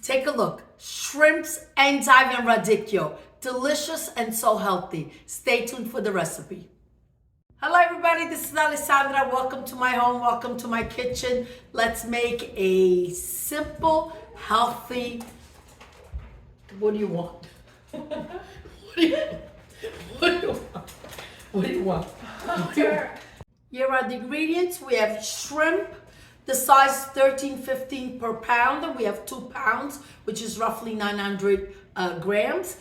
Take a look. Shrimps, endive, and radicchio. Delicious and so healthy. Stay tuned for the recipe. Hello everybody, this is Alessandra. Welcome to my home, welcome to my kitchen. Let's make a simple, healthy, what do you want? What do you want? What do you want? Here are the ingredients. We have shrimp, the size 13-15 per pound, and we have 2 pounds, which is roughly 900 grams.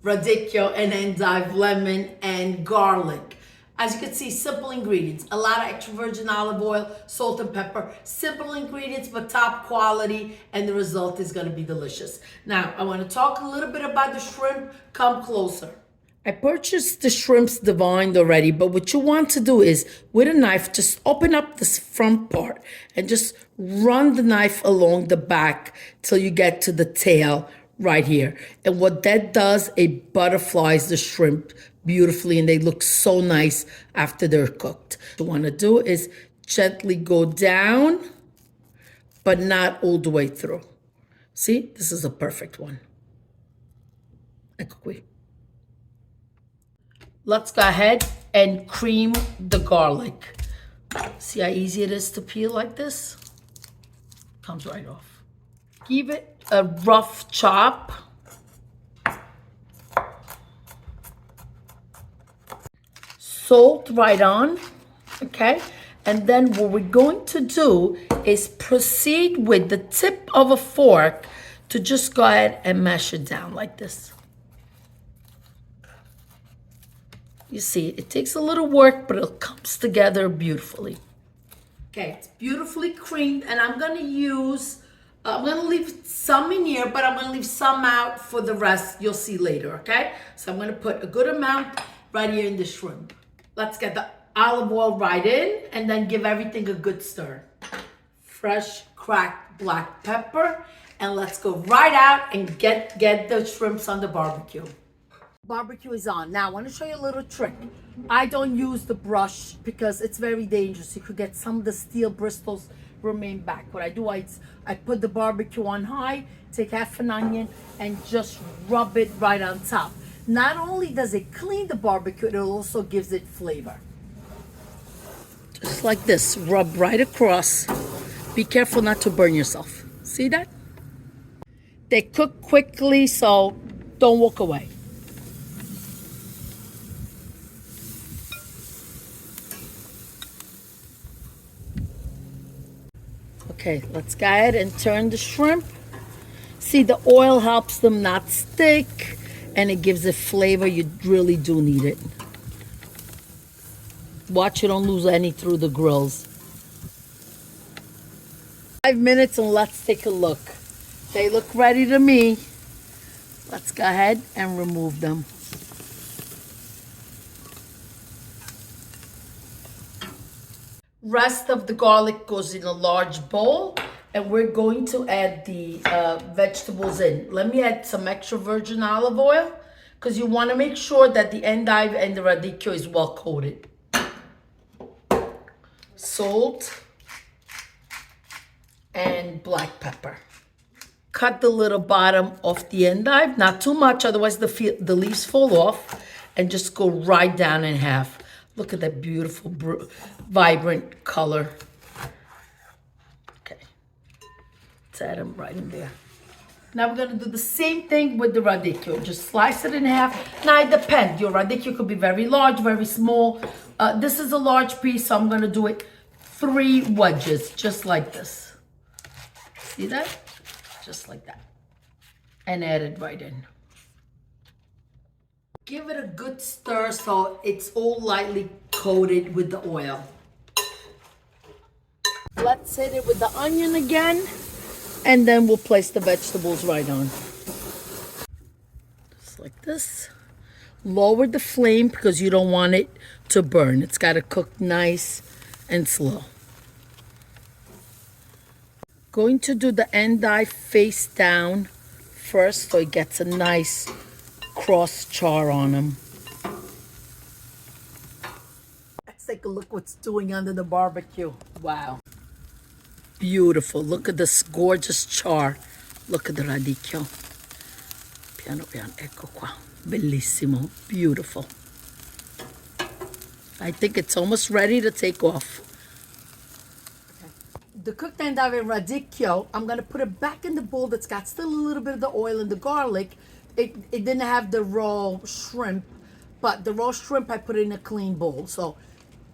Radicchio and endive, lemon and garlic. As you can see, simple ingredients. A lot of extra virgin olive oil, salt and pepper. Simple ingredients, but top quality, and the result is gonna be delicious. Now, I wanna talk a little bit about the shrimp. Come closer. I purchased the shrimps divined already, but what you want to do is, with a knife, just open up this front part and just run the knife along the back till you get to the tail right here. And what that does, it butterflies the shrimp beautifully and they look so nice after they're cooked. What you want to do is gently go down, but not all the way through. See, this is a perfect one. Ecco qui. Let's go ahead and cream the garlic. See how easy it is to peel like this? Comes right off. Give it a rough chop. Salt right on, okay? And then what we're going to do is proceed with the tip of a fork to just go ahead and mash it down like this. You see, it takes a little work, but it comes together beautifully. Okay, it's beautifully creamed, and I'm gonna use, I'm gonna leave some in here, but I'm gonna leave some out for the rest. You'll see later, okay? So I'm gonna put a good amount right here in the shrimp. Let's get the olive oil right in, and then give everything a good stir. Fresh cracked black pepper, and let's go right out and get the shrimps on the barbecue. Barbecue is on. Now I want to show you a little trick. I don't use the brush because it's very dangerous. You could get some of the steel bristles remain back. What I do, I put the barbecue on high, take half an onion and just rub it right on top. Not only does it clean the barbecue, it also gives it flavor. Just like this, rub right across. Be careful not to burn yourself. See that? They cook quickly, so don't walk away. Okay, let's go ahead and turn the shrimp. See, the oil helps them not stick and it gives it flavor. You really do need it. Watch you don't lose any through the grills. 5 minutes and let's take a look. They look ready to me. Let's go ahead and remove them. Rest of the garlic goes in a large bowl, and we're going to add the vegetables in. Let me add some extra virgin olive oil because you want to make sure that the endive and the radicchio is well coated. Salt and black pepper. Cut the little bottom off the endive, not too much, otherwise the leaves fall off, and just go right down in half. Look at that beautiful, vibrant color. Okay, let's add them right in there. Now we're gonna do the same thing with the radicchio. Just slice it in half. Now it depends. Your radicchio could be very large, very small. This is a large piece, so I'm gonna do it 3 wedges, just like this. See that? Just like that. And add it right in. Give it a good stir so it's all lightly coated with the oil. Let's hit it with the onion again, and then we'll place the vegetables right on. Just like this. Lower the flame because you don't want it to burn. It's got to cook nice and slow. Going to do the endive face down first so it gets a nice cross char on them. Let's take a look what's doing under the barbecue. Wow. beautiful. Look at this gorgeous char. Look at the radicchio. Piano piano, ecco qua. Bellissimo, beautiful. I think it's almost ready to take off. The cooked endive radicchio, I'm going to put it back in the bowl that's got still a little bit of the oil and the garlic. It didn't have the raw shrimp, but the raw shrimp I put in a clean bowl. So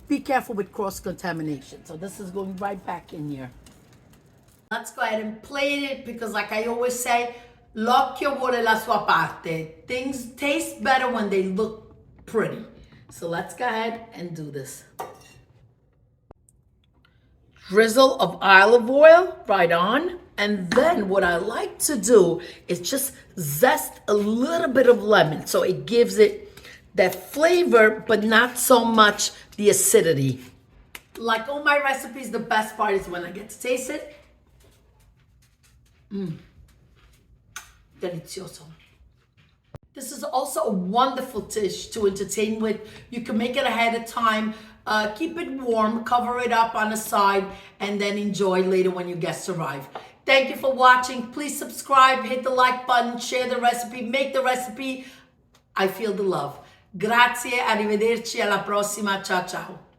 be careful with cross-contamination. So this is going right back in here. Let's go ahead and plate it because like I always say, l'occhio vuole la sua parte. Things taste better when they look pretty. So let's go ahead and do this. Drizzle of olive oil right on. And then what I like to do is just zest a little bit of lemon. So it gives it that flavor, but not so much the acidity. Like all my recipes, the best part is when I get to taste it. Delizioso. This is also a wonderful dish to entertain with. You can make it ahead of time. Keep it warm, cover it up on the side, and then enjoy later when your guests arrive. Thank you for watching. Please subscribe, hit the like button, share the recipe, make the recipe. I feel the love. Grazie, arrivederci, alla prossima. Ciao, ciao.